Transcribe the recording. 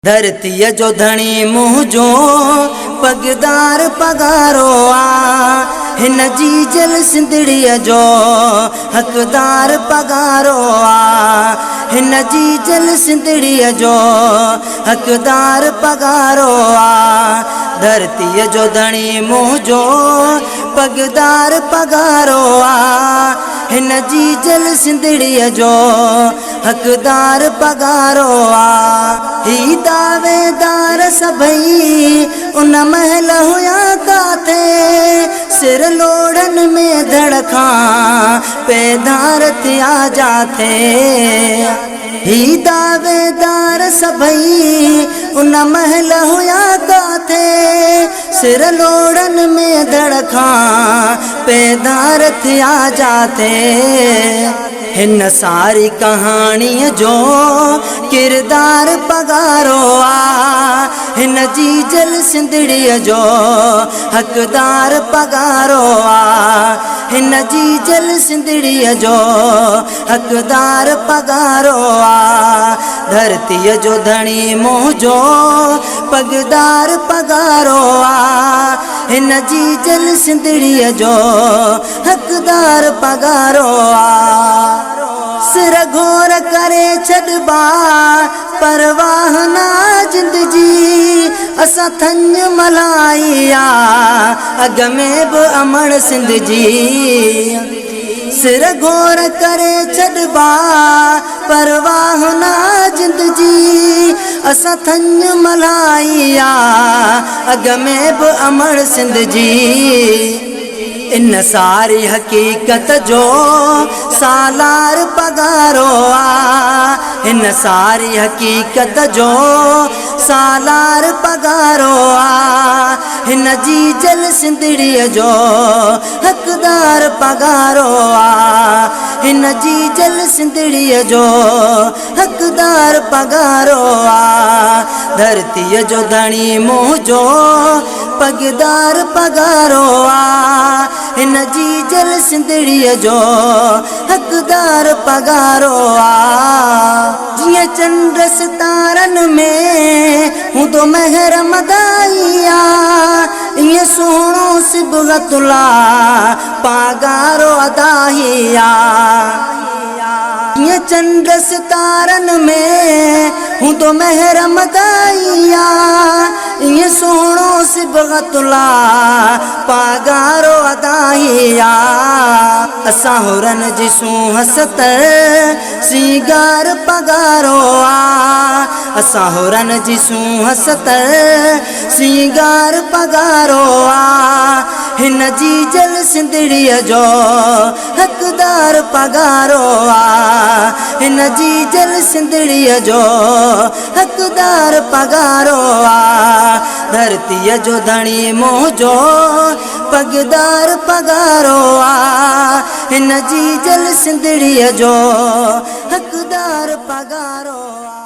धरतीअ जो धणी मुंहिंजो पगदार पगारो आ, हिन जी जल सिंधड़ीअ जो हक़दार पगारो आ, हिन जी जल सिंधड़ीअ जो हक़दार पगारो आ। धरतीअ जो धणी मुंहिंजो पगदार पगारो आ, हिन जी जल सिंधड़ीअ जो हक़दार पगारो आ। ही दावेदार सभई उन महल हुया काथे, सिर लोड़न में धड़का पैदार थिया जाथे। ही दावेदार सभई उन महल हुया काथे, सिर लोड़न में धड़का पैदार थिया जाथे। हिन सारी कहानी जो किरदार पगारो आ, हिन जी जल सिंधड़ीअ जो हक़दार पगारो आ, हिन जी जल सिंधड़ीअ जो हक़दार पगारो आ। धरतीअ जो धणी मुंहिंजो पगदार पगारो आ, हिन जी जल सिंधड़ीअ जो हक़दार पगारो आ। सिर घोर करे छॾबा परवाह ना जिंदगी, असां थंज मलाई आ अग में बि अमण सिंध जी। सिर घोर करे छॾबा परवाह ना जिंदगी, असां थंज मलाई आ अग में बि अमण सिंध जी। इन सारी हकीकत जो सालार पगारो आ, इन सारी हकीकत जो सालार पगारो आ, हिन जी जल सिंधड़ीअ जो हक़दार पगारो आ, हिन जी जल सिंधड़ीअ जो हक़दार पगारो आ। धरतीअ जो धणी मुंहिंजो पगदार पगारो आ, हिन जी जल सिंधड़ीअ जो हक़दार पगारो आ। जियां चंड सितारन में हूंदो महर मदाइया, ईअं सुहिणो सिबगतुल्ला पगारो अदाहिया। जियां चंड सितारन में हूंदो महर मदाइया, ईअं सुहिणो सिबगतुल्ला पगारो अदाहिया। असां हुरन जी सूहसत सीगार पगारो आ, असां हुरन जी सूहसत सीगार पगारो आ, हिन जी जल सिंधड़ीअ जो हक़दार पगारो आ, हिन जी जल सिंधड़ीअ जो हक़दार पगारो आ। धरतीअ जो धणी मुंहिंजो पगदार पगारो आ, हिन जी जल सिंधड़ीअ जो हक़दार पगारो आ।